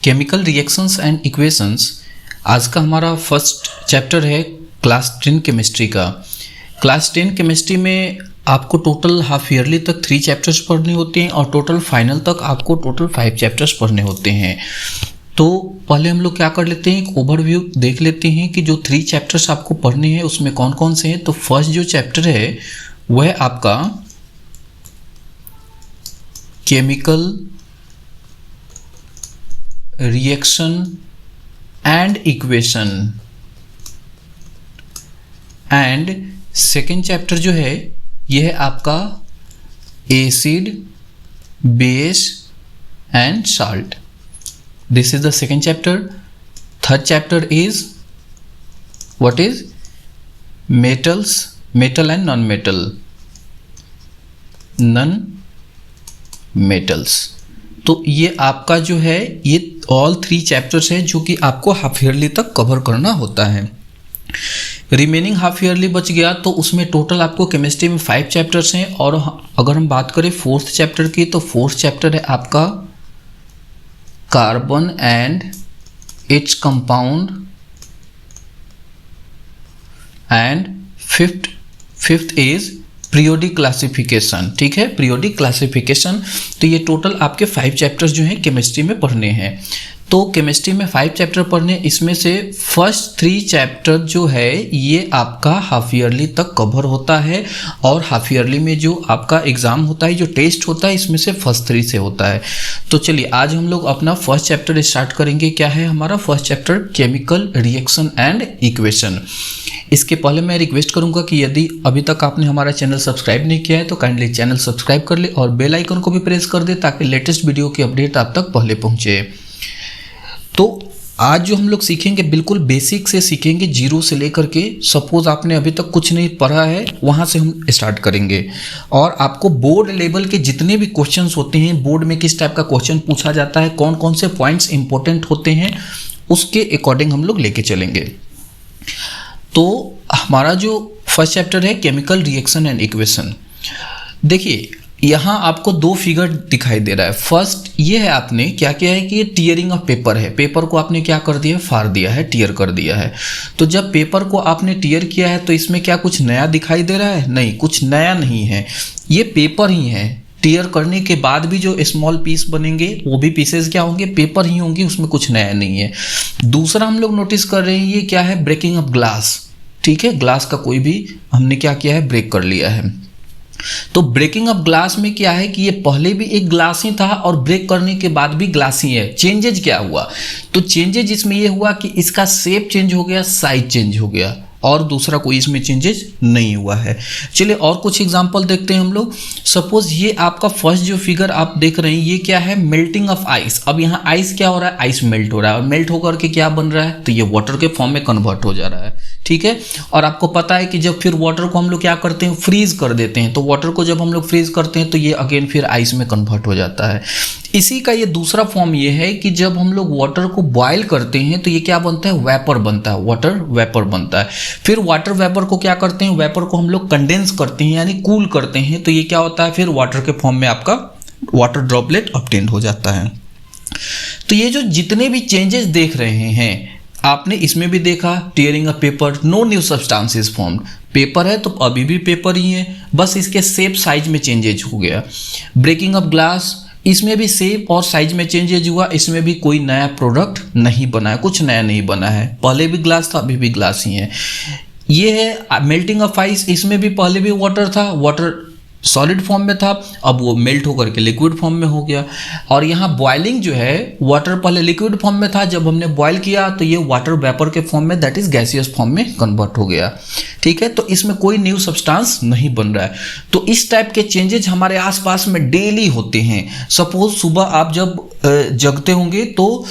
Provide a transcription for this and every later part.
Chemical reactions and equations. आज का हमारा फर्स्ट चैप्टर है क्लास 10 केमिस्ट्री का। क्लास 10 केमिस्ट्री में आपको टोटल हाफ ईयरली तक 3 चैप्टर्स पढ़ने होते हैं और टोटल फाइनल तक आपको टोटल 5 चैप्टर्स पढ़ने होते हैं। तो पहले हम लोग क्या कर लेते हैं, एक ओवरव्यू देख लेते हैं कि जो 3 चैप्टर्स आपको पढ़ने हैं उसमें कौन कौन से हैं। तो फर्स्ट जो चैप्टर है वह आपका chemical reaction and equation, and second chapter जो है यह है आपका acid, base and salt. This is the second chapter. Third chapter is what is metals, metal and non metals. तो ये आपका जो है ये ऑल 3 चैप्टर्स है जो कि आपको हाफ ईयरली तक कवर करना होता है। रिमेनिंग हाफ ईयरली बच गया तो उसमें टोटल आपको केमिस्ट्री में 5 चैप्टर्स हैं। और अगर हम बात करें फोर्थ चैप्टर की तो फोर्थ चैप्टर है आपका carbon and its compound, and fifth is periodic classification. ठीक है, पीरियोडिक क्लासिफिकेशन। तो ये टोटल आपके 5 चैप्टर्स जो हैं केमिस्ट्री में पढ़ने हैं। तो केमिस्ट्री में 5 चैप्टर पढ़ने, इसमें से फर्स्ट 3 चैप्टर जो है ये आपका हाफ ईयरली तक कवर होता है। और हाफ ईयरली में जो आपका एग्ज़ाम होता है, जो टेस्ट होता है, इसमें से फर्स्ट 3 से होता है। तो चलिए आज हम लोग अपना फर्स्ट चैप्टर स्टार्ट करेंगे। क्या है हमारा first chapter? Chemical reaction and equation. इसके पहले मैं रिक्वेस्ट करूंगा कि यदि अभी तक आपने हमारा चैनल सब्सक्राइब नहीं किया है तो काइंडली चैनल सब्सक्राइब कर ले और बेल आइकन को भी प्रेस कर दे ताकि लेटेस्ट वीडियो की अपडेट आप तक पहले पहुंचे। तो आज जो हम लोग सीखेंगे बिल्कुल बेसिक से सीखेंगे, जीरो से लेकर के। सपोज आपने अभी तक कुछ नहीं पढ़ा है, वहाँ से हम स्टार्ट करेंगे। और आपको बोर्ड लेवल के जितने भी क्वेश्चंस होते हैं, बोर्ड में किस टाइप का क्वेश्चन पूछा जाता है, कौन कौन से पॉइंट्स इंपॉर्टेंट होते हैं, उसके अकॉर्डिंग हम लोग लेके चलेंगे। तो हमारा जो फर्स्ट चैप्टर है केमिकल रिएक्शन एंड इक्वेशन, देखिए यहाँ आपको 2 फिगर दिखाई दे रहा है। फर्स्ट ये है, आपने क्या किया है कि ये टीयरिंग ऑफ पेपर है। पेपर को आपने क्या कर दिया है, फाड़ दिया है, टीयर कर दिया है। तो जब पेपर को आपने टीयर किया है तो इसमें क्या कुछ नया दिखाई दे रहा है? नहीं, कुछ नया नहीं है, ये पेपर ही है। टीयर करने के बाद भी जो स्मॉल पीस बनेंगे वो भी पीसेस क्या होंगे, पेपर ही होंगे, उसमें कुछ नया नहीं है। दूसरा हम लोग नोटिस कर रहे हैं, ये क्या है, ब्रेकिंग ऑफ ग्लास। ठीक है, ग्लास का कोई भी हमने क्या किया है, ब्रेक कर लिया है। तो ब्रेकिंग ऑफ ग्लास में क्या है कि ये पहले भी एक ग्लास ही था और ब्रेक करने के बाद भी ग्लास ही है। चेंजेज क्या हुआ? तो चेंजेज इसमें ये हुआ कि इसका शेप चेंज हो गया, साइज चेंज हो गया, और दूसरा कोई इसमें चेंजेस नहीं हुआ है। चलिए और कुछ एग्जांपल देखते हैं हम लोग। सपोज ये आपका फर्स्ट जो फिगर आप देख रहे हैं ये क्या है, मेल्टिंग ऑफ आइस। अब यहाँ आइस क्या हो रहा है, आइस मेल्ट हो रहा है, और मेल्ट होकर के क्या बन रहा है, तो ये वाटर के फॉर्म में कन्वर्ट हो जा रहा है। ठीक है, और आपको पता है कि जब फिर वाटर को हम लोग क्या करते हैं, फ्रीज कर देते हैं। तो वाटर को जब हम लोग फ्रीज करते हैं तो ये अगेन फिर आइस में कन्वर्ट हो जाता है। इसी का ये दूसरा फॉर्म ये है कि जब हम लोग वाटर को बॉयल करते हैं तो ये क्या बनता है, वेपर बनता है, वाटर वेपर बनता है। फिर वाटर वेपर को क्या करते हैं, वेपर को हम लोग कंडेंस करते हैं यानी कूल करते हैं, तो ये क्या होता है, फिर वाटर के फॉर्म में आपका वाटर ड्रॉपलेट ऑब्टेन हो जाता है। तो ये जो जितने भी चेंजेस देख रहे हैं आपने इसमें भी देखा, tearing of paper, no new substances formed. Paper है तो अभी भी पेपर ही है, बस इसके शेप साइज में चेंजेज हो गया। ब्रेकिंग ऑफ ग्लास, इसमें भी शेप और साइज में चेंजेज हुआ, इसमें भी कोई नया प्रोडक्ट नहीं बना है, कुछ नया नहीं बना है, पहले भी ग्लास था अभी भी ग्लास ही है। ये है मेल्टिंग ऑफ आइस, इसमें भी पहले भी वाटर था, वाटर सॉलिड फॉर्म में था, अब वो मेल्ट होकर के लिक्विड फॉर्म में हो गया। और यहाँ बॉइलिंग जो है, वाटर पहले लिक्विड फॉर्म में था, जब हमने बॉयल किया तो ये वाटर वेपर के फॉर्म में, दैट इज गैसियस फॉर्म में कन्वर्ट हो गया। ठीक है, तो इसमें कोई न्यू सब्सटेंस नहीं बन रहा है। तो इस टाइप के चेंजेज हमारे आसपास में डेली होते हैं। सपोज सुबह आप जब जगते होंगे तो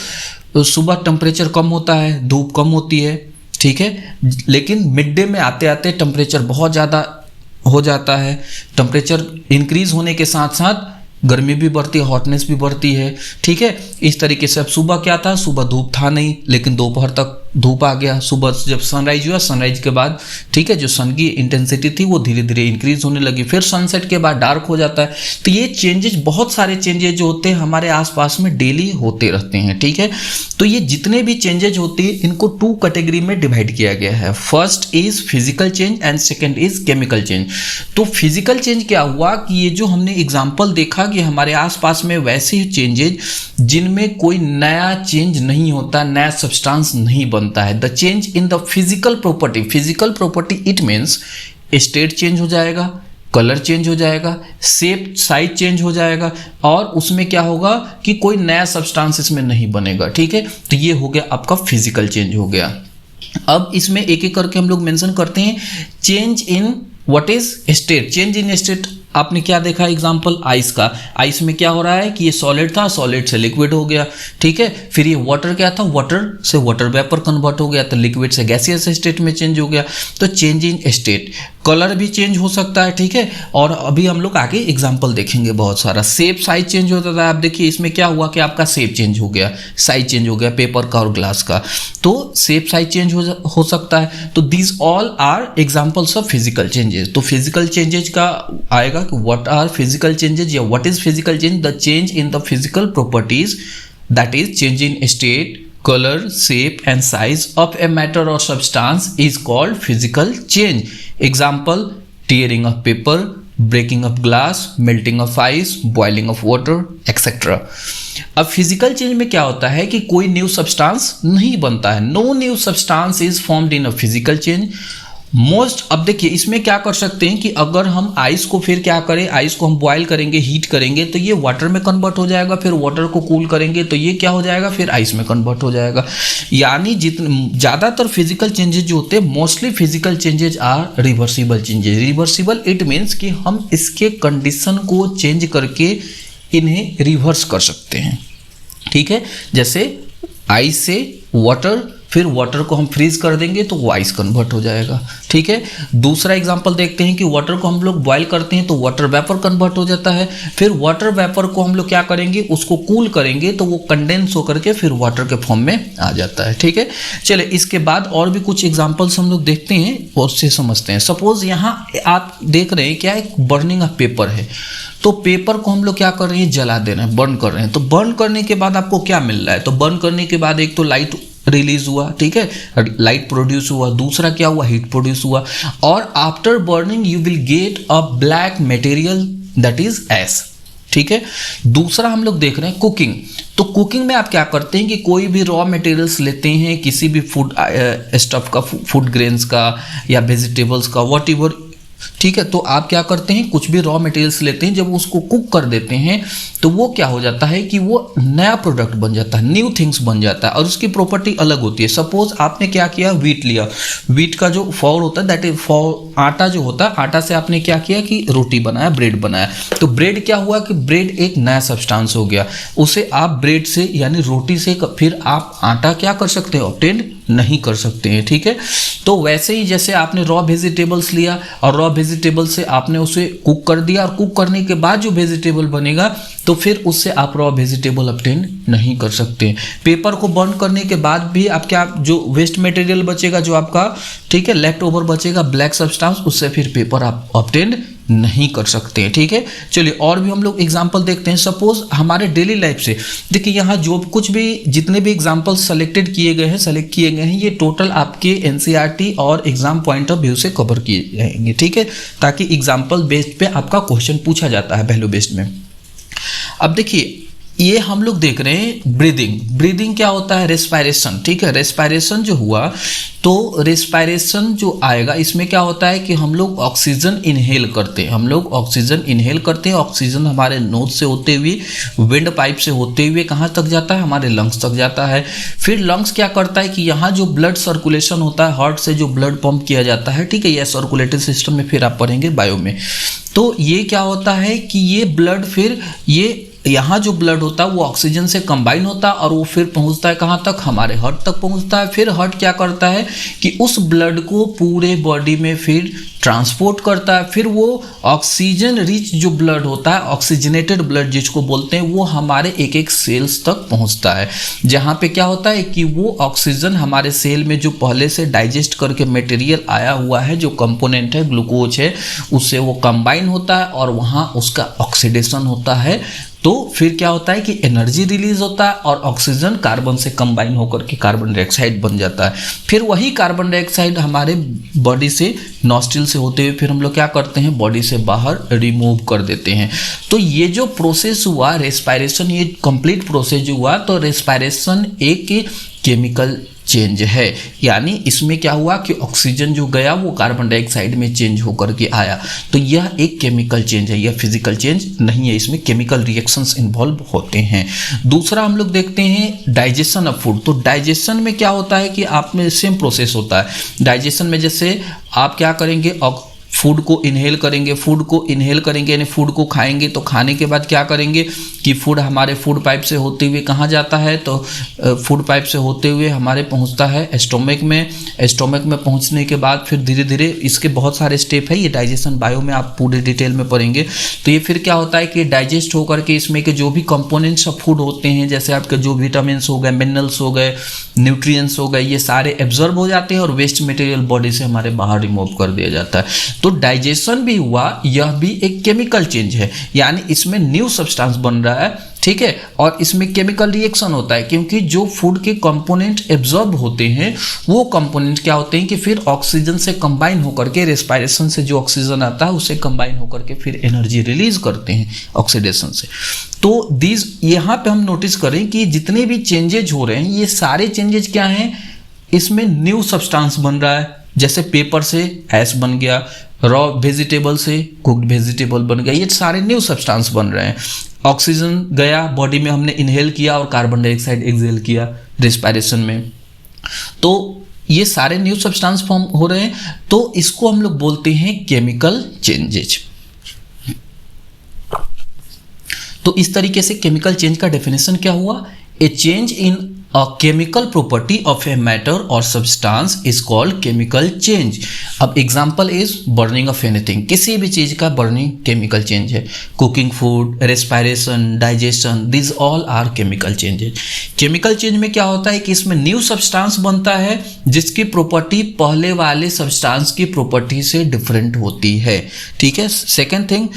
सुबह टेम्परेचर कम होता है, धूप कम होती है, ठीक है, लेकिन मिड डे में आते आते टेम्परेचर बहुत ज़्यादा हो जाता है। टेम्परेचर इंक्रीज होने के साथ साथ गर्मी भी बढ़ती है, हॉटनेस भी बढ़ती है। ठीक है, इस तरीके से अब सुबह क्या था, सुबह धूप था नहीं, लेकिन दोपहर तक धूप आ गया, सुबह जब सनराइज हुआ, सनराइज के बाद ठीक है जो सन की इंटेंसिटी थी वो धीरे धीरे इंक्रीज होने लगी, फिर सनसेट के बाद डार्क हो जाता है। तो ये चेंजेस, बहुत सारे चेंजेस जो होते हैं हमारे आसपास में डेली होते रहते हैं, ठीक है। तो ये जितने भी चेंजेज होते हैं इनको 2 कैटेगरी में डिवाइड किया गया है। First is physical change and second is chemical change. तो फिजिकल चेंज क्या हुआ कि ये जो हमने एग्जाम्पल देखा कि हमारे आसपास में वैसे चेंजेज जिनमें कोई नया चेंज नहीं होता, नया सब्सटेंस नहीं बनता है। The change in the physical property, physical property it means state change हो जाएगा, कलर चेंज हो जाएगा, शेप साइज चेंज हो जाएगा, और उसमें क्या होगा कि कोई नया सब्सटेंस इसमें नहीं बनेगा, ठीक है। तो ये हो गया आपका फिजिकल चेंज हो गया। अब इसमें एक एक करके हम लोग मेंशन करते हैं। Change in what is state, change in state आपने क्या देखा एग्जाम्पल आइस का, आइस में क्या हो रहा है कि ये सॉलिड था, सॉलिड से लिक्विड हो गया, ठीक है। फिर ये वाटर क्या था, वाटर से वाटर वेपर कन्वर्ट हो गया, तो लिक्विड से गैसियस स्टेट में चेंज हो गया। तो चेंज इन स्टेट, कलर भी चेंज हो सकता है, ठीक है। और अभी हम लोग आगे एग्जाम्पल देखेंगे बहुत सारा। शेप साइज चेंज होता था, आप देखिए इसमें क्या हुआ कि आपका शेप चेंज हो गया, साइज चेंज हो गया पेपर का और ग्लास का, तो शेप साइज चेंज हो सकता है। तो these all are examples of physical changes. तो फिजिकल चेंजेस का आएगा कि व्हाट आर फिजिकल चेंजेस या what is physical change, the change in the physical properties that is change in state, color, shape and size of a matter or substance is called physical change. Example, tearing of paper, breaking of glass, melting of ice, boiling of water, etc. अब physical change में क्या होता है कि कोई new substance नहीं बनता है, no new substance is formed in a physical change. Most, अब देखिए इसमें क्या कर सकते हैं कि अगर हम आइस को फिर क्या करें, आइस को हम बॉयल करेंगे, हीट करेंगे तो ये वाटर में कन्वर्ट हो जाएगा, फिर वाटर को कूल करेंगे तो ये क्या हो जाएगा, फिर आइस में कन्वर्ट हो जाएगा। यानी जितने ज़्यादातर फिजिकल चेंजेस जो होते हैं, mostly physical changes are reversible changes. Reversible it means कि हम इसके कंडीशन को चेंज करके इन्हें रिवर्स कर सकते हैं, ठीक है। जैसे आइस से वाटर, फिर वाटर को हम फ्रीज कर देंगे तो वो आइस कन्वर्ट हो जाएगा, ठीक है। दूसरा एग्जांपल देखते हैं कि वाटर को हम लोग बॉयल करते हैं तो वाटर वेपर कन्वर्ट हो जाता है, फिर वाटर वेपर को हम लोग क्या करेंगे, उसको कूल करेंगे तो वो कंडेंस होकर के फिर वाटर के फॉर्म में आ जाता है, ठीक है। चलिए इसके बाद और भी कुछ एग्जाम्पल्स हम लोग देखते हैं और उससे समझते हैं। सपोज यहाँ आप देख रहे हैं क्या, एक बर्निंग ऑफ पेपर है, तो पेपर को हम लोग क्या कर रहे हैं, जला दे रहे हैं, बर्न कर रहे हैं। तो बर्न करने के बाद आपको क्या मिल रहा है, तो बर्न करने के बाद एक तो लाइट रिलीज हुआ, ठीक है, लाइट प्रोड्यूस हुआ, दूसरा क्या हुआ, हीट प्रोड्यूस हुआ, और after burning you will get a black material that is ash, ठीक है। दूसरा हम लोग देख रहे हैं कुकिंग। तो कुकिंग में आप क्या करते हैं कि कोई भी रॉ मटेरियल्स लेते हैं, किसी भी फूड स्टफ का, फूड ग्रेन्स का या वेजिटेबल्स का, वॉट एवर, ठीक है। तो आप क्या करते हैं, कुछ भी रॉ मटेरियल्स लेते हैं, जब उसको कुक कर देते हैं तो वो क्या हो जाता है कि वो नया प्रोडक्ट बन जाता है, न्यू थिंग्स बन जाता है, और उसकी प्रॉपर्टी अलग होती है। सपोज आपने क्या किया, व्हीट लिया, व्हीट का जो फ्लोर होता है दैट इज आटा जो होता है, आटा से आपने क्या किया कि रोटी बनाया, ब्रेड बनाया। तो ब्रेड क्या हुआ कि ब्रेड एक नया सब्सटेंस हो गया, उसे आप ब्रेड से यानी रोटी से फिर आप आटा क्या कर सकते हैं, ऑब्टेन नहीं कर सकते हैं, ठीक है। तो वैसे ही जैसे आपने रॉ वेजिटेबल्स लिया और रॉ वेजिटेबल से आपने उसे कुक कर दिया, और कुक करने के बाद जो वेजिटेबल बनेगा तो फिर उससे आप रॉ वेजिटेबल ऑब्टेन नहीं कर सकते। पेपर को बर्न करने के बाद भी आप क्या, जो वेस्ट मटेरियल बचेगा, जो आपका ठीक है लेफ्ट ओवर बचेगा ब्लैक सब्सटेंस, उससे फिर पेपर आप ऑब्टेन नहीं कर सकते हैं, ठीक है। चलिए और भी हम लोग एग्जांपल देखते हैं। सपोज हमारे डेली लाइफ से देखिए, यहाँ जो कुछ भी जितने भी एग्जांपल सेलेक्ट किए गए हैं ये टोटल आपके एनसीईआरटी और एग्जाम पॉइंट ऑफ व्यू से कवर किए जाएंगे, ठीक है, ताकि एग्जाम्पल बेस्ड पे आपका क्वेश्चन पूछा जाता है वैल्यू बेस्ड में। अब देखिए ये हम लोग देख रहे हैं ब्रीदिंग। ब्रीदिंग क्या होता है, रेस्पायरेशन, ठीक है। रेस्पायरेशन जो हुआ तो रेस्पायरेशन जो आएगा इसमें क्या होता है कि हम लोग ऑक्सीजन इनहेल करते हैं, ऑक्सीजन हमारे नोज से होते हुए, विंड पाइप से होते हुए कहाँ तक जाता है, हमारे लंग्स तक जाता है। फिर लंग्स क्या करता है कि यहाँ जो ब्लड सर्कुलेशन होता है, हार्ट से जो ब्लड पंप किया जाता है, ठीक है, यह सर्कुलेटरी सिस्टम में फिर आप पढ़ेंगे बायो में। तो ये क्या होता है कि ये ब्लड फिर ये यहाँ जो ब्लड होता है वो ऑक्सीजन से कंबाइन होता है और वो फिर पहुँचता है कहाँ तक, हमारे हार्ट तक पहुँचता है। फिर हार्ट क्या करता है कि उस ब्लड को पूरे बॉडी में फिर ट्रांसपोर्ट करता है। फिर वो ऑक्सीजन रिच जो ब्लड होता है, ऑक्सीजनेटेड ब्लड जिसको बोलते हैं, वो हमारे एक एक सेल्स तक पहुंचता है, जहाँ पे क्या होता है कि वो ऑक्सीजन हमारे सेल में जो पहले से डाइजेस्ट करके मटेरियल आया हुआ है, जो कंपोनेंट है, ग्लूकोज है, उससे वो कंबाइन होता है और वहाँ उसका ऑक्सीडेशन होता है। तो फिर क्या होता है कि एनर्जी रिलीज होता है और ऑक्सीजन कार्बन से कंबाइन होकर के कार्बन डाइऑक्साइड बन जाता है। फिर वही कार्बन डाइऑक्साइड हमारे बॉडी से नॉस्ट्रिल से होते हुए फिर हम लोग क्या करते हैं, बॉडी से बाहर रिमूव कर देते हैं। तो ये जो प्रोसेस हुआ रेस्पायरेशन, ये कंप्लीट प्रोसेस हुआ। तो रेस्पायरेशन एक केमिकल चेंज है, यानी इसमें क्या हुआ कि ऑक्सीजन जो गया वो कार्बन डाइऑक्साइड में चेंज होकर के आया। तो यह एक केमिकल चेंज है, यह फिजिकल चेंज नहीं है, इसमें केमिकल रिएक्शंस इन्वॉल्व होते हैं। दूसरा हम लोग देखते हैं डाइजेशन ऑफ फूड। तो डाइजेशन में क्या होता है कि आप में सेम प्रोसेस होता है। डाइजेशन में जैसे आप क्या करेंगे, फूड को इनहेल करेंगे यानी फूड को खाएंगे। तो खाने के बाद क्या करेंगे कि फूड हमारे फूड पाइप से होते हुए कहाँ जाता है, तो फूड पाइप से होते हुए हमारे पहुँचता है स्टोमक में। स्टोमक में पहुँचने के बाद फिर धीरे धीरे इसके बहुत सारे स्टेप है, ये डाइजेशन बायो में आप पूरे डिटेल में पढ़ेंगे। तो ये फिर क्या होता है कि डाइजेस्ट होकर के इसमें के जो भी कंपोनेंट्स ऑफ फूड होते हैं, जैसे आपके जो विटामिन हो गए, मिनरल्स हो गए, न्यूट्रिएंट्स हो गए, ये सारे एब्जॉर्ब हो जाते हैं और वेस्ट मटेरियल बॉडी से हमारे बाहर रिमूव कर दिया जाता है। तो डाइजेशन भी हुआ, यह भी एक केमिकल चेंज है, यानी इसमें न्यू सब्सटेंस बन रहा है, ठीक है। और इसमें केमिकल रिएक्शन होता है, क्योंकि जो फूड के कंपोनेंट एब्जॉर्ब होते हैं वो कंपोनेंट क्या होते हैं कि फिर ऑक्सीजन से कंबाइन होकर के, रेस्पायरेशन से जो ऑक्सीजन आता है उससे कंबाइन होकर के फिर एनर्जी रिलीज करते हैं ऑक्सीडेशन से। तो दीज यहाँ पे हम नोटिस करें कि जितने भी चेंजेज हो रहे हैं ये सारे चेंजेज क्या हैं, इसमें न्यू सब्सटेंस बन रहा है। जैसे पेपर से ऐश बन गया, रॉ वेजिटेबल से कुक्ड वेजिटेबल बन गया, ये सारे न्यू सब्सटेंस बन रहे हैं। ऑक्सीजन गया बॉडी में, हमने इनहेल किया और कार्बन डाइऑक्साइड एक्सहेल किया रेस्पायरेशन में, तो ये सारे न्यू सब्सटेंस फॉर्म हो रहे हैं। तो इसको हम लोग बोलते हैं केमिकल चेंजेज। तो इस तरीके से केमिकल चेंज का डेफिनेशन क्या हुआ, ए change in A chemical property of a matter or substance is called chemical change. अब example is burning of anything, किसी भी चीज़ का burning chemical change है। Cooking food, respiration, digestion, these all are chemical changes. Chemical change में क्या होता है कि इसमें new substance बनता है जिसकी property पहले वाले substance की property से different होती है, ठीक है। Second thing,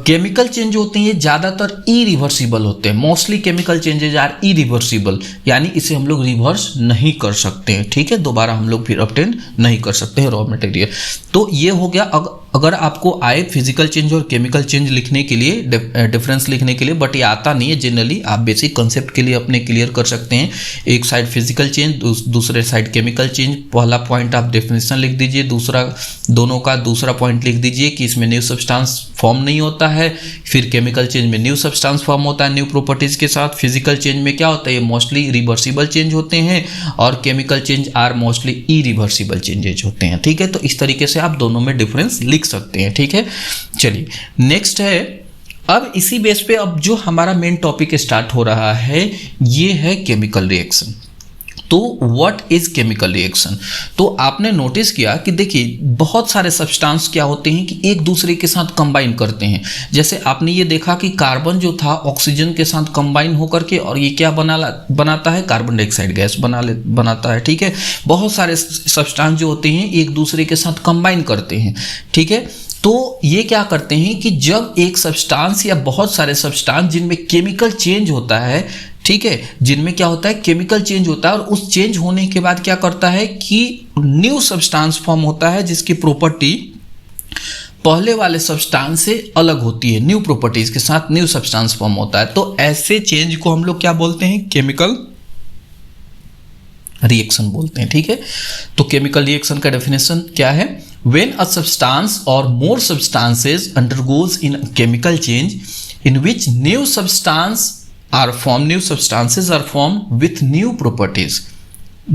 केमिकल चेंज होते हैं ये ज़्यादातर इरिवर्सिबल होते हैं। Mostly chemical changes are irreversible, यानी इसे हम लोग रिवर्स नहीं कर सकते हैं, ठीक है, दोबारा हम लोग फिर ऑब्टेन नहीं कर सकते हैं रॉ मटेरियल। तो ये हो गया। अगर आपको आए फिजिकल चेंज और केमिकल चेंज लिखने के लिए, डिफरेंस लिखने के लिए, बट ये आता नहीं है जनरली, आप बेसिक कंसेप्ट के लिए अपने क्लियर कर सकते हैं। एक साइड फिजिकल चेंज, दूसरे साइड केमिकल चेंज। पहला पॉइंट आप डेफिनेशन लिख दीजिए, दूसरा दोनों का दूसरा पॉइंट लिख दीजिए कि इसमें न्यू सब्सटेंस फॉर्म नहीं होता है। फिर केमिकल चेंज में न्यू सब्सटेंस फॉर्म होता है न्यू प्रॉपर्टीज के साथ। फिजिकल चेंज में क्या होता है, ये मोस्टली रिवर्सिबल चेंज होते हैं और chemical change are mostly irreversible changes होते हैं, ठीक है। तो इस तरीके से आप दोनों में डिफरेंस लिख सकते हैं, ठीक है। चलिए नेक्स्ट है, अब इसी बेस पे अब जो हमारा मेन टॉपिक स्टार्ट हो रहा है ये है केमिकल रिएक्शन। तो व्हाट इज केमिकल रिएक्शन? तो आपने नोटिस किया कि देखिए बहुत सारे सब्सटेंस क्या होते हैं कि एक दूसरे के साथ कंबाइन करते हैं। जैसे आपने ये देखा कि कार्बन जो था ऑक्सीजन के साथ कंबाइन होकर के और ये क्या बनाता है, कार्बन डाइऑक्साइड गैस बनाता है, ठीक है। बहुत सारे सब्सटेंस जो होते हैं एक दूसरे के साथ कंबाइन करते हैं, ठीक है। तो ये क्या करते हैं कि जब एक सब्सटेंस या बहुत सारे सब्सटेंस जिनमें केमिकल चेंज होता है, ठीक है, जिनमें क्या होता है केमिकल चेंज होता है, और उस चेंज होने के बाद क्या करता है कि न्यू सब्सटेंस फॉर्म होता है जिसकी प्रॉपर्टी पहले वाले सब्सटेंस से अलग होती है, न्यू प्रॉपर्टीज के साथ न्यू सब्सटेंस फॉर्म होता है। तो ऐसे चेंज को हम लोग क्या बोलते हैं, केमिकल रिएक्शन बोलते हैं, ठीक है। तो केमिकल रिएक्शन का डेफिनेशन क्या है, when a substance or more substances undergoes in a chemical change in which new substances are formed with new properties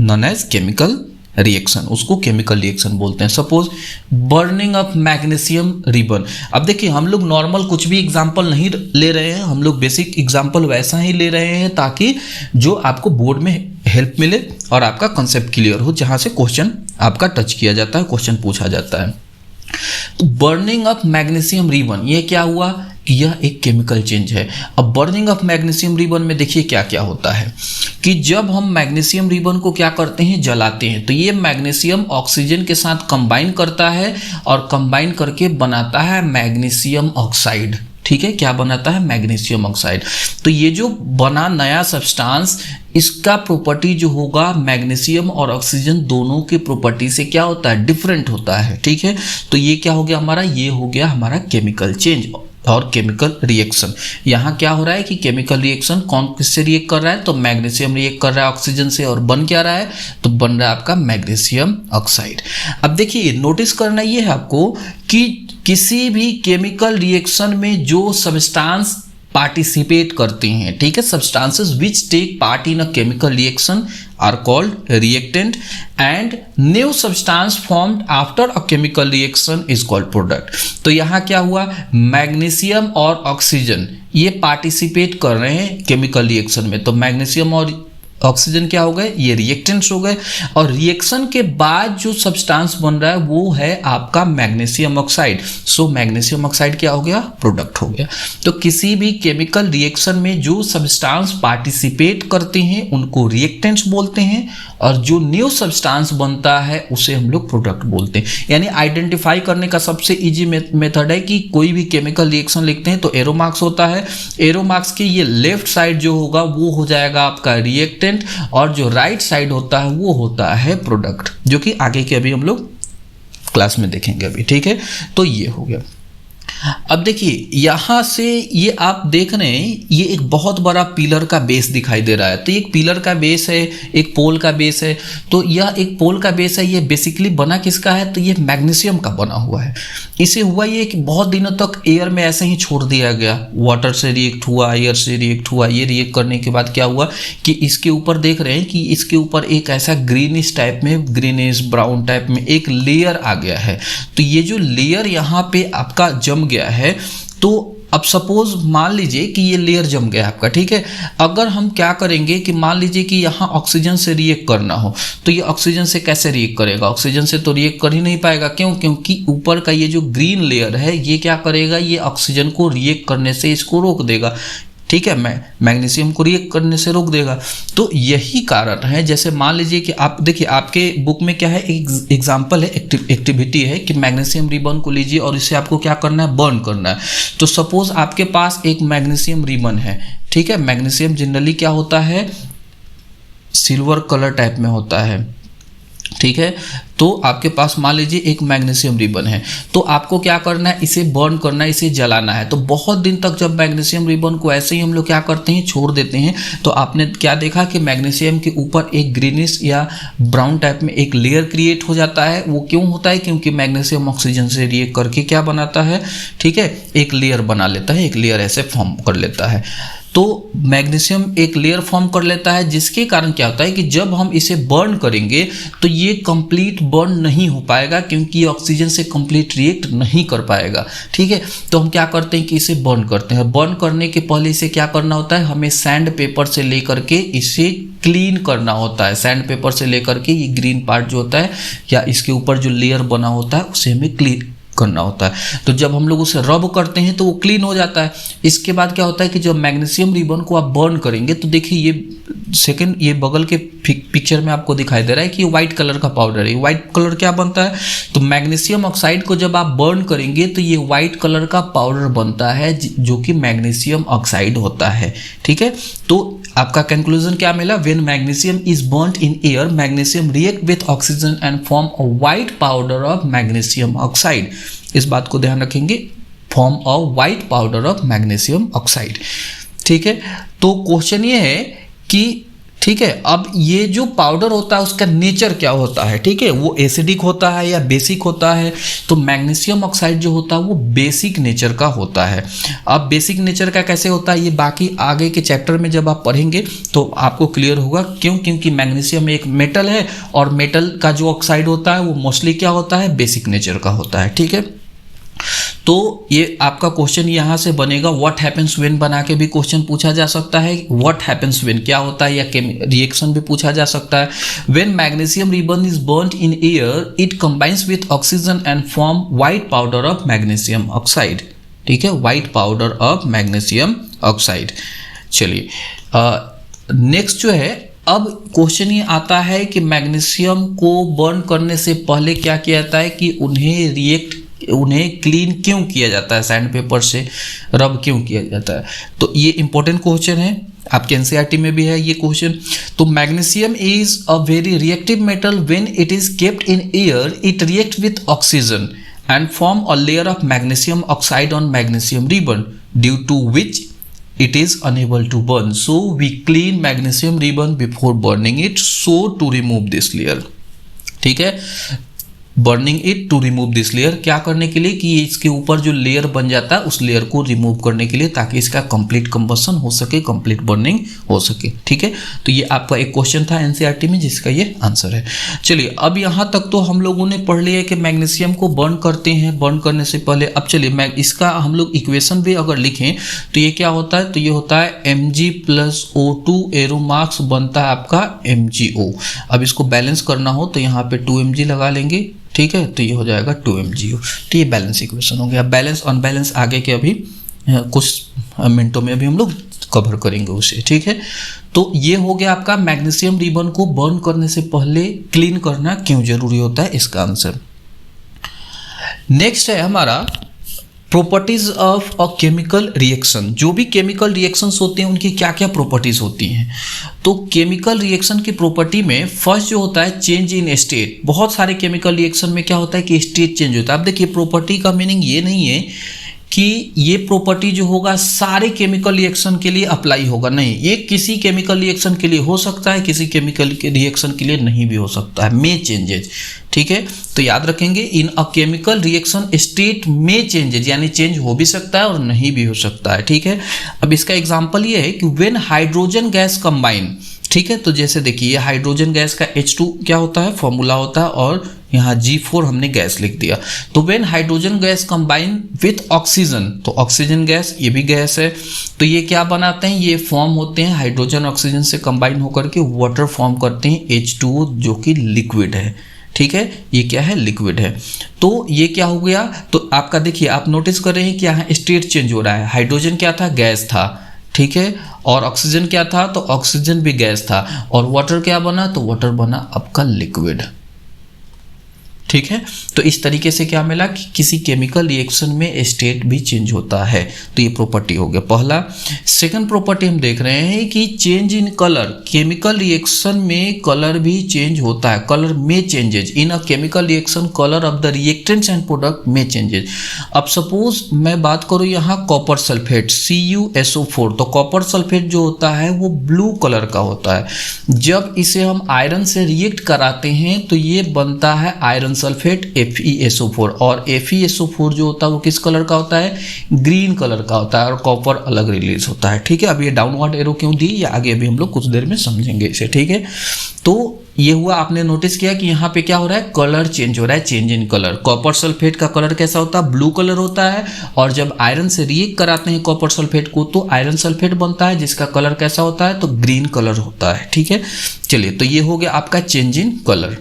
known as chemical reaction, उसको केमिकल रिएक्शन बोलते हैं। Suppose burning of magnesium ribbon. अब देखिए हम लोग normal कुछ भी example नहीं ले रहे हैं, हम लोग बेसिक एग्जांपल वैसा ही ले रहे हैं ताकि जो आपको बोर्ड में हेल्प मिले और आपका कंसेप्ट क्लियर हो, जहां से क्वेश्चन आपका टच किया जाता है, क्वेश्चन पूछा जाता है। तो बर्निंग ऑफ मैग्नीशियम रिबन, ये क्या हुआ कि यह एक केमिकल चेंज है। अब बर्निंग ऑफ मैग्नीशियम रिबन में देखिए क्या क्या होता है कि जब हम मैग्नीशियम रिबन को क्या करते हैं, जलाते हैं, तो ये मैग्नीशियम ऑक्सीजन के साथ कंबाइन करता है और कंबाइन करके बनाता है मैग्नीशियम ऑक्साइड। ठीक है, क्या बनाता है, मैग्नीशियम ऑक्साइड। तो ये जो बना नया सब्सटेंस, इसका प्रॉपर्टी जो होगा मैग्नीशियम और ऑक्सीजन दोनों के प्रॉपर्टी से क्या होता है, डिफरेंट होता है। ठीक है, तो ये क्या हो गया हमारा, ये हो गया हमारा केमिकल चेंज और केमिकल रिएक्शन। यहाँ क्या हो रहा है कि केमिकल रिएक्शन कौन किससे रिएक्ट कर रहा है, तो मैग्नीशियम रिएक्ट कर रहा है ऑक्सीजन से, और बन क्या रहा है, तो बन रहा है आपका मैग्नीशियम ऑक्साइड। अब देखिए नोटिस करना ये है आपको कि किसी भी केमिकल रिएक्शन में जो सब्सटेंस पार्टिसिपेट करते हैं, ठीक है, substances which take part in a chemical reaction are called reactant and new substance formed after a chemical reaction is called product. तो यहाँ क्या हुआ, मैग्नीशियम और ऑक्सीजन ये पार्टिसिपेट कर रहे हैं केमिकल रिएक्शन में, तो मैग्नीशियम और ऑक्सीजन क्या हो गए, ये रिएक्टेंट्स हो गए, और रिएक्शन के बाद जो सब्सटेंस बन रहा है वो है आपका मैग्नीशियम ऑक्साइड। सो मैग्नीशियम ऑक्साइड क्या हो गया, प्रोडक्ट हो गया। तो किसी भी केमिकल रिएक्शन में जो सब्सटेंस पार्टिसिपेट करते हैं उनको रिएक्टेंट्स बोलते हैं, और जो न्यू सब्सटेंस बनता है उसे हम लोग प्रोडक्ट बोलते हैं। यानी आइडेंटिफाई करने का सबसे इजी मेथड है कि कोई भी केमिकल रिएक्शन लिखते हैं तो एरो मार्क्स होता है, एरो मार्क्स के ये लेफ्ट साइड जो होगा वो हो जाएगा आपका रिएक्टेंट, और जो राइट साइड होता है वो होता है प्रोडक्ट, जो कि आगे के अभी हम लोग क्लास में देखेंगे अभी। ठीक है, तो ये हो गया। अब देखिए यहाँ से ये आप देख रहे हैं ये एक बहुत बड़ा पिलर का बेस दिखाई दे रहा है। तो एक पिलर का बेस है, एक पोल का बेस है। तो यह एक पोल का बेस है, ये बेसिकली बना किसका है, तो ये मैग्नीशियम का बना हुआ है। इसे हुआ ये कि बहुत दिनों तक एयर में ऐसे ही छोड़ दिया गया, वाटर से रिएक्ट हुआ, एयर से रिएक्ट हुआ। ये रिएक्ट करने के बाद क्या हुआ कि इसके ऊपर देख रहे हैं कि इसके ऊपर एक ऐसा ग्रीनिश टाइप में, ग्रीनिश ब्राउन टाइप में एक लेयर आ गया है। तो ये जो लेयर यहाँ पे आपका जम गया है, तो अब सपोज मान लीजिए कि ये लेयर जम गया आपका, ठीक है। अगर हम क्या करेंगे कि मान लीजिए कि यहाँ ऑक्सीजन से रिएक्ट करना हो, तो ये ऑक्सीजन से कैसे रिएक्ट करेगा, ऑक्सीजन से तो रिएक्ट कर ही नहीं पाएगा। क्यों, क्योंकि ऊपर का ये जो ग्रीन लेयर है ये क्या करेगा, ये ऑक्सीजन को रिएक्ट करने से इसको रोक देगा। ठीक है, मैग्नीशियम को रिएक्ट करने से रोक देगा। तो यही कारण है, जैसे मान लीजिए कि आप देखिए आपके बुक में क्या है, एक एग्जाम्पल है, एक्टिविटी है कि मैग्नीशियम रिबन को लीजिए और इसे आपको क्या करना है, बर्न करना है। तो सपोज आपके पास एक मैग्नीशियम रिबन है, ठीक है। मैग्नीशियम जनरली क्या होता है, सिल्वर कलर टाइप में होता है, ठीक है। तो आपके पास मान लीजिए एक मैग्नीशियम रिबन है, तो आपको क्या करना है, इसे बर्न करना है, इसे जलाना है। तो बहुत दिन तक जब मैग्नीशियम रिबन को ऐसे ही हम लोग क्या करते हैं, छोड़ देते हैं, तो आपने क्या देखा कि मैग्नीशियम के ऊपर एक ग्रीनिश या ब्राउन टाइप में एक लेयर क्रिएट हो जाता है। वो क्यों होता है, क्योंकि मैग्नीशियम ऑक्सीजन से रिएक्ट करके क्या बनाता है, ठीक है, एक लेयर बना लेता है, एक लेयर ऐसे फॉर्म कर लेता है। तो मैग्नीशियम एक लेयर फॉर्म कर लेता है, जिसके कारण क्या होता है कि जब हम इसे बर्न करेंगे तो ये कंप्लीट बर्न नहीं हो पाएगा, क्योंकि ये ऑक्सीजन से कंप्लीट रिएक्ट नहीं कर पाएगा। ठीक है, तो हम क्या करते हैं कि इसे बर्न करते हैं। बर्न करने के पहले इसे क्या करना होता है, हमें सैंड पेपर से लेकर के इसे क्लीन करना होता है। सैंड पेपर से लेकर के ये ग्रीन पार्ट जो होता है या इसके ऊपर जो लेयर बना होता है उसे हमें क्लीन करना होता है। तो जब हम लोग उसे रब करते हैं तो वो क्लीन हो जाता है। इसके बाद क्या होता है कि जब मैग्नीशियम रिबन को आप बर्न करेंगे तो देखिए ये सेकंड, ये बगल के पिक्चर में आपको दिखाई दे रहा है कि ये व्हाइट कलर का पाउडर है। व्हाइट कलर क्या बनता है, तो मैग्नीशियम ऑक्साइड को जब आप बर्न करेंगे तो ये व्हाइट कलर का पाउडर बनता है, जो कि मैग्नीशियम ऑक्साइड होता है। ठीक है, तो आपका कंक्लूजन क्या मिला, when magnesium is burned in air, magnesium react with oxygen and form a white powder of magnesium oxide. इस बात को ध्यान रखेंगे, form a white powder of magnesium oxide. ठीक है, तो क्वेश्चन ये है कि ठीक है। अब ये जो पाउडर होता है उसका नेचर क्या होता है, ठीक है, वो एसिडिक होता है या बेसिक होता है। तो मैग्नीशियम ऑक्साइड जो होता है वो बेसिक नेचर का होता है। अब बेसिक नेचर का कैसे होता है ये बाकी आगे के चैप्टर में जब आप पढ़ेंगे तो आपको क्लियर होगा। क्यों? क्योंकि मैग्नीशियम एक मेटल है और मेटल का जो ऑक्साइड होता है वो मोस्टली क्या होता है, बेसिक नेचर का होता है, ठीक है। तो ये आपका क्वेश्चन यहाँ से बनेगा, व्हाट हैपेंस व्हेन बना के भी क्वेश्चन पूछा जा सकता है। व्हाट हैपेंस व्हेन क्या होता है, या रिएक्शन भी पूछा जा सकता है। When magnesium ribbon is burned in air it combines with oxygen and form white powder of magnesium oxide, ठीक है, white powder of magnesium oxide. चलिए नेक्स्ट जो है, अब क्वेश्चन ये आता है कि मैग्नीशियम को बर्न करने से पहले क्या किया जाता है कि उन्हें क्लीन क्यों किया जाता है, सैंड पेपर से रब क्यों किया जाता है। तो ये इंपॉर्टेंट क्वेश्चन है, आपके एनसीईआरटी में भी है ये क्वेश्चन। तो magnesium is a very reactive metal, when it is kept in air it react with oxygen and form a layer of magnesium oxide on magnesium ribbon due to which it is unable to burn. So we clean magnesium ribbon before burning it, so to remove this layer, ठीक है, burning it to remove this layer, क्या करने के लिए कि इसके ऊपर जो लेयर बन जाता है उस लेयर को रिमूव करने के लिए, ताकि इसका कंप्लीट कंबशन हो सके, कंप्लीट बर्निंग हो सके, ठीक है। तो ये आपका एक क्वेश्चन था एनसीईआरटी में जिसका ये आंसर है। चलिए अब यहाँ तक तो हम लोगों ने पढ़ लिया कि मैग्नीशियम को बर्न करते हैं, बर्न करने से पहले। अब चलिए इसका हम लोग इक्वेशन भी अगर लिखें तो ये क्या होता है, तो ये होता है Mg+O2 एरो मार्क्स बनता है आपका MgO। अब इसको बैलेंस करना हो तो यहाँ पे 2Mg लगा लेंगे, ठीक है, तो ये हो जाएगा 2MgO। तो ये बैलेंस इक्वेशन हो गया। बैलेंस अनबैलेंस आगे के अभी कुछ मिनटों में अभी हम लोग कवर करेंगे उसे, ठीक है। तो ये हो गया आपका मैग्नीशियम रिबन को बर्न करने से पहले क्लीन करना क्यों जरूरी होता है, इसका आंसर। नेक्स्ट है हमारा properties of a chemical reaction. जो भी केमिकल रिएक्शंस होते हैं उनकी क्या क्या प्रॉपर्टीज होती हैं। तो केमिकल रिएक्शन की प्रॉपर्टी में फर्स्ट जो होता है चेंज इन स्टेट। बहुत सारे केमिकल रिएक्शन में क्या होता है कि स्टेट चेंज होता है। अब देखिए प्रॉपर्टी का मीनिंग ये नहीं है कि ये प्रॉपर्टी जो होगा सारे केमिकल रिएक्शन के लिए अप्लाई होगा, नहीं, ये किसी केमिकल रिएक्शन के लिए हो सकता है, किसी केमिकल के रिएक्शन के लिए नहीं भी हो सकता है, मे चेंजेज, ठीक है। तो याद रखेंगे इन अ केमिकल रिएक्शन स्टेट में चेंजेज, यानी चेंज हो भी सकता है और नहीं भी हो सकता है, ठीक है। अब इसका एग्जांपल ये है कि व्हेन हाइड्रोजन गैस कंबाइन, ठीक है, तो जैसे देखिए हाइड्रोजन गैस का H2 क्या होता है, फॉर्मूला होता है, और यहाँ G4 हमने गैस लिख दिया। तो when hydrogen gas combine with oxygen, तो ऑक्सीजन गैस ये भी गैस है, तो ये क्या बनाते हैं, ये फॉर्म होते हैं हाइड्रोजन ऑक्सीजन से कंबाइन होकर के वाटर फॉर्म करते हैं H2O जो कि लिक्विड है, ठीक है, ये क्या है, लिक्विड है। तो ये क्या हो गया, तो आपका देखिए आप नोटिस कर रहे हैं कि यहाँ स्टेट चेंज हो रहा है। हाइड्रोजन क्या था, गैस था, ठीक है, और ऑक्सीजन क्या था, तो ऑक्सीजन भी गैस था, और वाटर क्या बना, तो वाटर बना आपका लिक्विड, ठीक है। तो इस तरीके से क्या मिला कि किसी केमिकल रिएक्शन में स्टेट भी चेंज होता है। तो ये प्रॉपर्टी हो गया पहला। सेकंड प्रॉपर्टी हम देख रहे हैं कि change in colour. Chemical reaction में कलर भी चेंज होता है, कलर में changes in a chemical reaction, colour of the reactants and product में चेंजेज। अब सपोज मैं बात करूँ यहाँ कॉपर सल्फेट CuSO4, तो कॉपर सल्फेट जो होता है वो ब्लू कलर का होता है। जब इसे हम आयरन से रिएक्ट कराते हैं तो ये बनता है आयरन सल्फेट FeSO4, और FeSO4 जो होता है वो किस कलर का होता है, ग्रीन कलर का होता है, और कॉपर अलग रिलीज होता है, ठीक है। अब ये डाउनवर्ड एरो क्यों दी, या आगे अभी हम लोग कुछ देर में समझेंगे इसे, ठीक है। तो ये हुआ, आपने नोटिस किया कि यहाँ पे क्या हो रहा है, कलर चेंज हो रहा है, change in colour. Copper sulphate का कलर कैसा होता है, ब्लू कलर होता है, और जब आयरन से रिएक्ट कराते हैं कॉपर सल्फेट को तो आयरन सल्फेट बनता है जिसका कलर कैसा होता है, तो ग्रीन कलर होता है, ठीक है। चलिए तो ये हो गया आपका change in colour.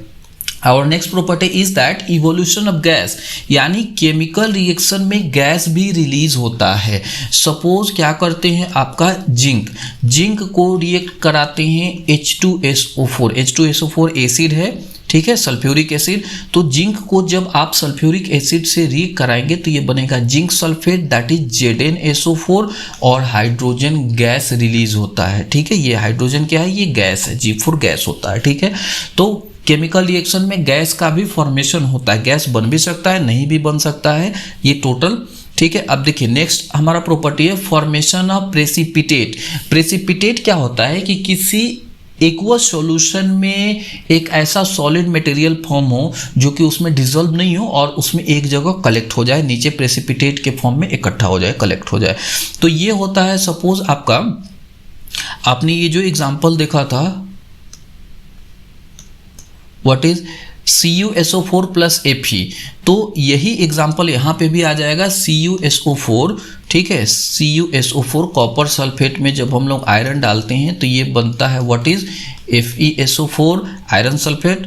Our next property is that evolution of gas, यानी केमिकल रिएक्शन में गैस भी रिलीज होता है। सपोज क्या करते हैं, आपका जिंक को रिएक्ट कराते हैं H2SO4, H2SO4 एसिड है, ठीक है, सल्फ्यूरिक एसिड। तो जिंक को जब आप सल्फ्यूरिक एसिड से रिएक्ट कराएंगे तो ये बनेगा zinc sulphate, that is ZnSO4, और हाइड्रोजन गैस रिलीज होता है, ठीक है। ये हाइड्रोजन क्या है, ये गैस है, G4 गैस होता है, ठीक है। तो केमिकल रिएक्शन में गैस का भी फॉर्मेशन होता है, गैस बन भी सकता है, नहीं भी बन सकता है, ये टोटल, ठीक है। अब देखिए नेक्स्ट हमारा प्रॉपर्टी है फॉर्मेशन ऑफ प्रेसिपिटेट। प्रेसिपिटेट क्या होता है कि किसी एक्वस सॉल्यूशन में एक ऐसा सॉलिड मटेरियल फॉर्म हो जो कि उसमें डिसॉल्व नहीं हो और उसमें एक जगह कलेक्ट हो जाए, नीचे प्रेसिपिटेट के फॉर्म में इकट्ठा हो जाए, कलेक्ट हो जाए। तो ये होता है, सपोज आपने ये जो एग्जांपल देखा था, what is CuSO4 plus Fe, तो यही एग्जाम्पल यहाँ पे भी आ जाएगा CuSO4, ठीक है। CuSO4 कॉपर सल्फेट में जब हम लोग आयरन डालते हैं तो ये बनता है what is FeSO4 iron sulphate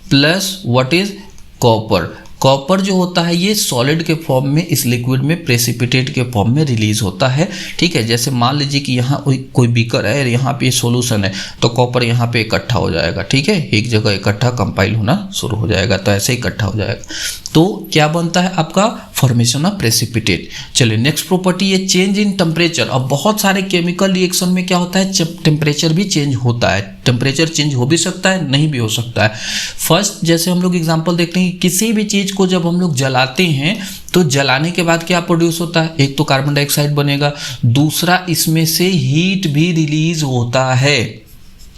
plus what is copper. Copper जो होता है ये सॉलिड के फॉर्म में इस लिक्विड में प्रेसिपिटेट के फॉर्म में रिलीज होता है, ठीक है। जैसे मान लीजिए कि यहाँ कोई बीकर है, यहाँ पे सॉल्यूशन है, तो कॉपर यहाँ पे इकट्ठा हो जाएगा, ठीक है, एक जगह इकट्ठा कंपाइल होना शुरू हो जाएगा, तो ऐसे इकट्ठा हो जाएगा। तो क्या बनता है आपका फॉर्मेशन ऑफ प्रेसिपिटेट। चलिए नेक्स्ट प्रॉपर्टी है चेंज इन टेम्परेचर। अब बहुत सारे केमिकल रिएक्शन में क्या होता है, टेम्परेचर भी चेंज होता है। टेम्परेचर चेंज हो भी सकता है, नहीं भी हो सकता है। फर्स्ट जैसे हम लोग एग्जांपल देखते हैं, किसी भी चीज़ को जब हम लोग जलाते हैं तो जलाने के बाद क्या प्रोड्यूस होता है, एक तो कार्बन डाइऑक्साइड बनेगा, दूसरा इसमें से हीट भी रिलीज होता है।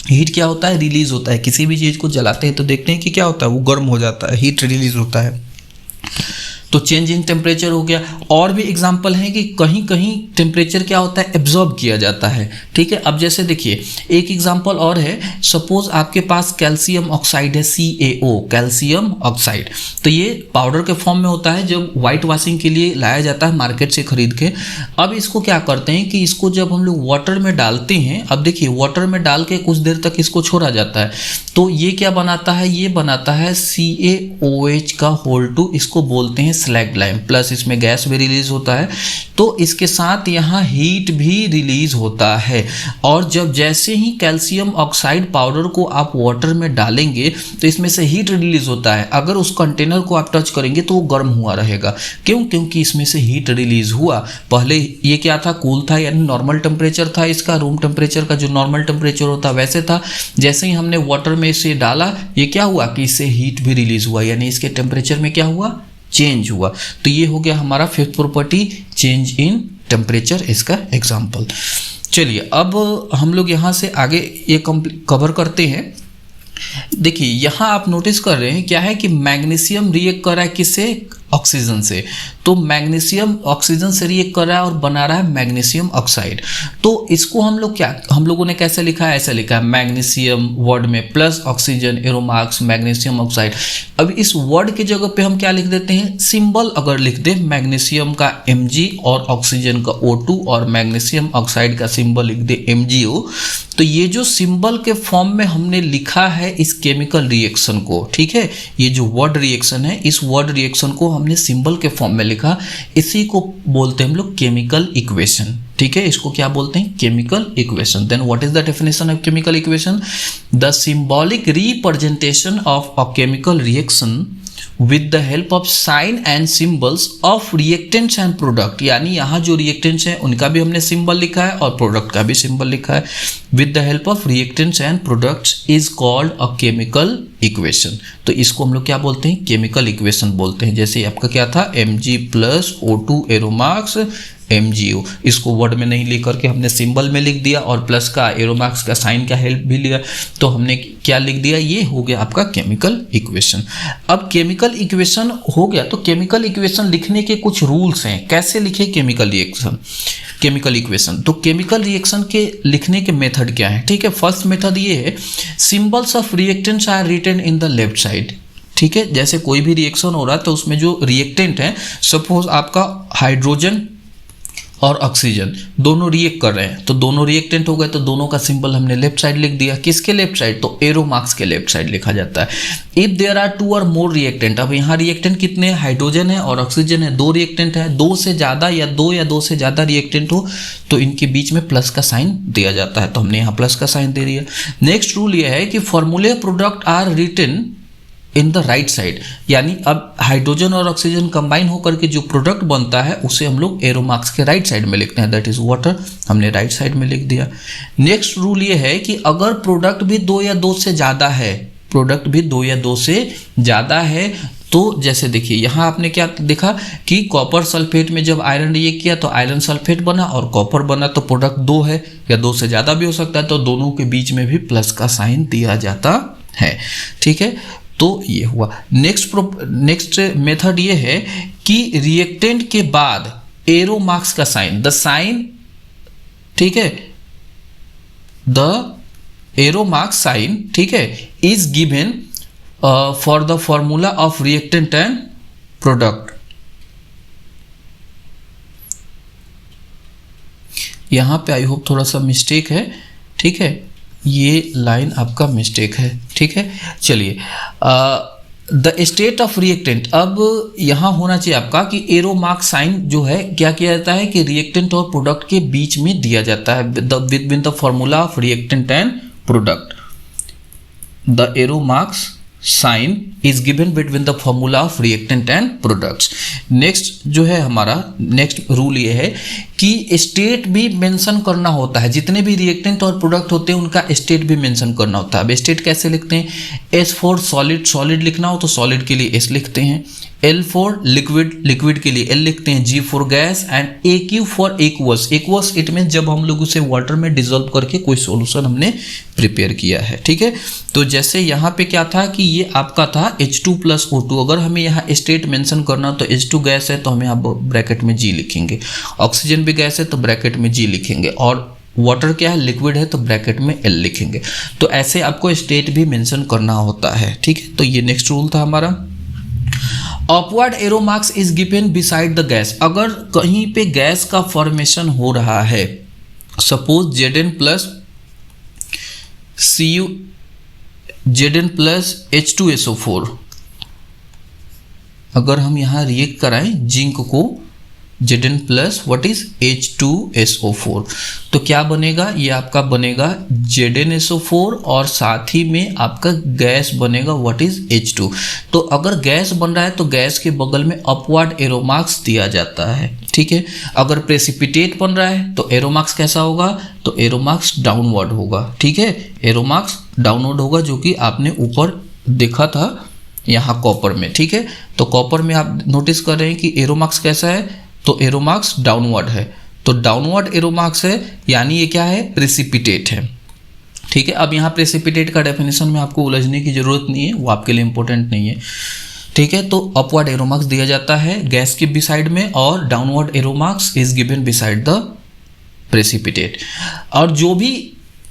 हीट क्या होता है, रिलीज होता है। किसी भी चीज़ को जलाते हैं तो देखते हैं कि क्या होता है, वो गर्म हो जाता है, हीट रिलीज होता है। तो चेंज इन टेम्परेचर हो गया। और भी एग्जांपल हैं कि कहीं कहीं टेम्परेचर क्या होता है, एब्जॉर्ब किया जाता है, ठीक है। अब जैसे देखिए एक एग्जांपल और है, सपोज आपके पास कैल्शियम ऑक्साइड है, CaO कैल्शियम ऑक्साइड, तो ये पाउडर के फॉर्म में होता है, जब वाइट वॉशिंग के लिए लाया जाता है मार्केट से खरीद के। अब इसको क्या करते हैं कि इसको जब हम लोग वाटर में डालते हैं, अब देखिए वाटर में डाल के कुछ देर तक इसको छोड़ा जाता है, तो ये क्या बनाता है, ये बनाता है CaOH का होल 2, इसको बोलते हैं स्लैग लाइम, प्लस इसमें गैस भी रिलीज होता है, तो इसके साथ यहाँ हीट भी रिलीज होता है। और जब जैसे ही कैल्शियम ऑक्साइड पाउडर को आप वाटर में डालेंगे तो इसमें से हीट रिलीज होता है। अगर उस कंटेनर को आप टच करेंगे तो वो गर्म हुआ रहेगा, क्यों, क्योंकि इसमें से हीट रिलीज हुआ। पहले ये क्या था, कूल था, यानी नॉर्मल टेम्परेचर था इसका, रूम टेम्परेचर का जो नॉर्मल टेम्परेचर होता है वैसे था। जैसे ही हमने वाटर में इसे डाला, ये क्या हुआ कि इससे हीट भी रिलीज हुआ, यानी इसके टेम्परेचर में क्या हुआ, चेंज हुआ। तो ये हो गया हमारा fifth property, change in temperature, इसका एग्जांपल। चलिए अब हम लोग यहाँ से आगे ये कवर करते हैं। देखिए यहाँ आप नोटिस कर रहे हैं क्या है कि मैग्नीशियम रिएक्ट कर रहा है किससे, ऑक्सीजन से। तो मैग्नीशियम ऑक्सीजन से रिएक्ट कर रहा है और बना रहा है मैग्नीशियम ऑक्साइड। तो इसको हम लोगों ने कैसे लिखा है, ऐसे लिखा है मैग्नीशियम वर्ड में plus oxygen arrow marks magnesium oxide. अब इस वर्ड की जगह पे हम क्या लिख देते हैं, सिंबल अगर लिख दे, मैग्नीशियम का Mg और ऑक्सीजन का O2 और मैग्नीशियम ऑक्साइड का सिंबल लिख दे MgO, तो ये जो सिंबल के फॉर्म में हमने लिखा है इस केमिकल रिएक्शन को, ठीक है, ये जो वर्ड रिएक्शन है, इस वर्ड रिएक्शन को हमने सिंबल के फॉर्म में लिखा, इसी को बोलते हैं हम लोग केमिकल इक्वेशन, ठीक है, इसको क्या बोलते हैं, chemical equation. Then what is the definition of chemical equation, the symbolic representation of a chemical reaction with the help of sign and symbols of reactants and product। यानी यहाँ जो reactants हैं उनका भी हमने सिंबल लिखा है और प्रोडक्ट का भी सिंबल लिखा है। with the help of reactants and products is called a chemical equation। तो इसको हम लोग क्या बोलते हैं, केमिकल इक्वेशन बोलते हैं। जैसे आपका क्या था, Mg plus O2 arrow marks MgO, इसको वर्ड में नहीं लिख करके हमने सिंबल में लिख दिया और प्लस का एरो मार्क्स का साइन का हेल्प भी लिया, तो हमने क्या लिख दिया, ये हो गया आपका केमिकल इक्वेशन। अब केमिकल इक्वेशन हो गया, तो केमिकल इक्वेशन लिखने के कुछ रूल्स हैं, कैसे लिखे केमिकल इक्वेशन। तो केमिकल रिएक्शन के लिखने के मेथड क्या है, ठीक है। फर्स्ट मेथड ये है, symbols of reactants are written in the left side, ठीक है। जैसे कोई भी रिएक्शन हो रहा है तो उसमें जो रिएक्टेंट है, सपोज आपका हाइड्रोजन और ऑक्सीजन दोनों रिएक्ट कर रहे हैं, तो दोनों रिएक्टेंट हो गए, तो दोनों का सिंबल हमने लेफ्ट साइड लिख दिया। किसके लेफ्ट साइड, तो एरो मार्क्स के लेफ्ट साइड लिखा जाता है। इफ देयर आर 2 और मोर रिएक्टेंट, अब यहाँ रिएक्टेंट कितने हैं, हाइड्रोजन है और ऑक्सीजन है, 2 रिएक्टेंट है, 2 से ज़्यादा या 2 से ज़्यादा रिएक्टेंट हो तो इनके बीच में प्लस का साइन दिया जाता है, तो हमने यहाँ प्लस का साइन दे दिया। नेक्स्ट रूल ये है कि formulae product are written in the right side, यानी अब हाइड्रोजन और ऑक्सीजन कंबाइन होकर के जो प्रोडक्ट बनता है उसे हम लोग एरो मार्क्स के राइट साइड में लिखते हैं, दैट इज वाटर, हमने राइट साइड में लिख दिया। नेक्स्ट रूल ये है कि अगर प्रोडक्ट भी 2 या 2 से ज़्यादा है, प्रोडक्ट भी 2 या 2 से ज़्यादा है, तो जैसे देखिए यहाँ आपने क्या देखा कि कॉपर सल्फेट में जब आयरन रिएक्ट किया तो आयरन सल्फेट बना और कॉपर बना, तो प्रोडक्ट 2 है या 2 से ज़्यादा भी हो सकता है, तो दोनों के बीच में भी प्लस का साइन दिया जाता है। ठीक है, तो ये हुआ। नेक्स्ट मेथड ये है कि रिएक्टेंट के बाद एरो मार्क्स का साइन, द साइन, ठीक है, द एरो मार्क्स साइन, ठीक है, is given for the formula of reactant and product. यहां पे आई होप थोड़ा सा मिस्टेक है, ठीक है, ये लाइन आपका मिस्टेक है। ठीक है, चलिए, द स्टेट ऑफ रिएक्टेंट, अब यहां होना चाहिए आपका कि एरो मार्क साइन जो है क्या किया जाता है कि रिएक्टेंट और प्रोडक्ट के बीच में दिया जाता है, with the formula of reactant and product. The arrow marks sign is given between the formula of reactant and products. Next जो है हमारा नेक्स्ट रूल ये है कि स्टेट भी मेंशन करना होता है, जितने भी रिएक्टेंट और प्रोडक्ट होते हैं उनका स्टेट भी मेंशन करना होता है। अब स्टेट कैसे लिखते हैं, S4 सॉलिड, सॉलिड लिखना हो तो सॉलिड के लिए S लिखते हैं, L4 लिक्विड, लिक्विड के लिए L लिखते हैं, G4 gas and AQ for aqueous. Aqueous it mean जब हम लोग उसे वाटर में डिजोल्व करके कोई सॉल्यूशन हमने प्रिपेयर किया है। ठीक है, तो जैसे यहाँ पे क्या था कि ये आपका था H2+O2, अगर हमें यहाँ स्टेट मेंशन करना तो H2 गैस है तो हमें आप ब्रैकेट में G लिखेंगे, ऑक्सीजन भी गैस है तो ब्रैकेट में G लिखेंगे, और वाटर क्या है, लिक्विड है तो ब्रैकेट में L लिखेंगे। तो ऐसे आपको स्टेट भी मेंशन करना होता है। ठीक है, तो ये नेक्स्ट रूल था हमारा। Upward arrow marks is given beside the gas, अगर कहीं पे गैस का फॉर्मेशन हो रहा है, सपोज Zn प्लस H2SO4, अगर हम यहाँ रिएक्ट कराएं जिंक को Zn plus what is H2SO4, तो क्या बनेगा, ये आपका बनेगा ZnSO4 और साथ ही में आपका गैस बनेगा व्हाट इज H2। तो अगर गैस बन रहा है तो गैस के बगल में अपवर्ड एरो मार्क्स दिया जाता है। ठीक है, अगर प्रेसिपिटेट बन रहा है तो एरो मार्क्स कैसा होगा, तो एरो मार्क्स डाउनवर्ड होगा। ठीक है, एरो मार्क्स डाउनवर्ड होगा, जो कि आपने ऊपर देखा था यहाँ कॉपर में। ठीक है, तो कॉपर में आप नोटिस कर रहे हैं कि एरो मार्क्स कैसा है, तो एरो मार्क्स डाउनवर्ड है, तो डाउनवर्ड एरो मार्क्स है यानी ये क्या है, प्रेसिपिटेट है। ठीक है, अब यहाँ प्रेसिपिटेट का डेफिनेशन में आपको उलझने की जरूरत नहीं है, वो आपके लिए इंपॉर्टेंट नहीं है। ठीक है, तो अपवर्ड एरो मार्क्स दिया जाता है गैस के बिसाइड में, और downward arrow marks is given beside the precipitate. और जो भी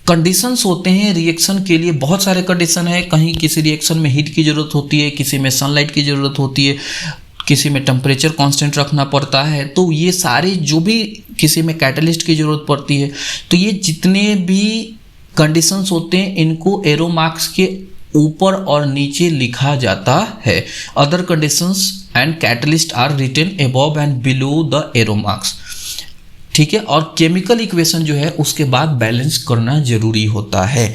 कंडीशंस होते हैं रिएक्शन के लिए, बहुत सारे कंडीशन है, कहीं किसी रिएक्शन में हीट की जरूरत होती है, किसी में सनलाइट की जरूरत होती है, किसी में टेम्परेचर कांस्टेंट रखना पड़ता है, तो ये सारे जो भी, किसी में कैटलिस्ट की ज़रूरत पड़ती है, तो ये जितने भी कंडीशंस होते हैं इनको एरो मार्क्स के ऊपर और नीचे लिखा जाता है। Other conditions and catalyst are written above and below the arrow marks. ठीक है, और केमिकल इक्वेशन जो है उसके बाद बैलेंस करना जरूरी होता है।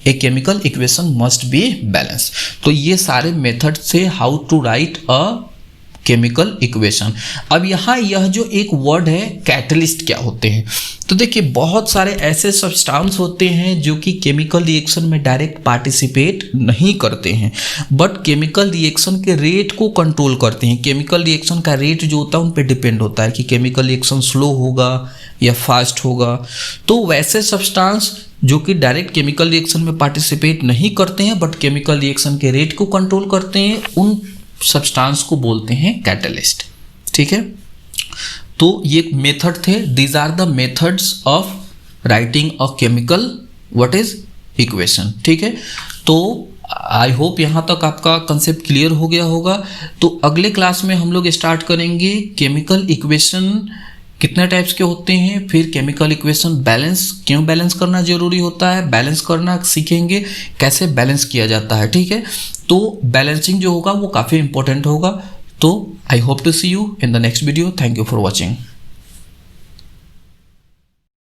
A chemical equation must be balance. तो ये सारे मेथड से how to write a chemical equation. अब यहाँ यह जो एक वर्ड है कैटलिस्ट क्या होते हैं, तो देखिए बहुत सारे ऐसे सब्सटेंस होते हैं जो कि केमिकल रिएक्शन में डायरेक्ट पार्टिसिपेट नहीं करते हैं, बट केमिकल रिएक्शन के रेट को कंट्रोल करते हैं। केमिकल रिएक्शन का रेट जो होता है उन पे डिपेंड होता है कि केमिकल रिएक्शन स्लो होगा या फास्ट होगा। तो वैसे सब्सटेंस जो कि डायरेक्ट केमिकल रिएक्शन में पार्टिसिपेट नहीं करते हैं बट केमिकल रिएक्शन के रेट को कंट्रोल करते हैं, उन सब्सटेंस को बोलते हैं कैटलिस्ट। ठीक है, तो ये मेथड थे, these are the methods of writing a chemical what is equation. ठीक है, तो आई होप यहाँ तक आपका कंसेप्ट क्लियर हो गया होगा। तो अगले क्लास में हम लोग स्टार्ट करेंगे केमिकल इक्वेशन कितने टाइप्स के होते हैं, फिर केमिकल इक्वेशन बैलेंस क्यों बैलेंस करना जरूरी होता है, बैलेंस करना सीखेंगे कैसे बैलेंस किया जाता है। ठीक है, तो बैलेंसिंग जो होगा वो काफ़ी इंपॉर्टेंट होगा। तो I hope to see you in the next video. Thank you for watching.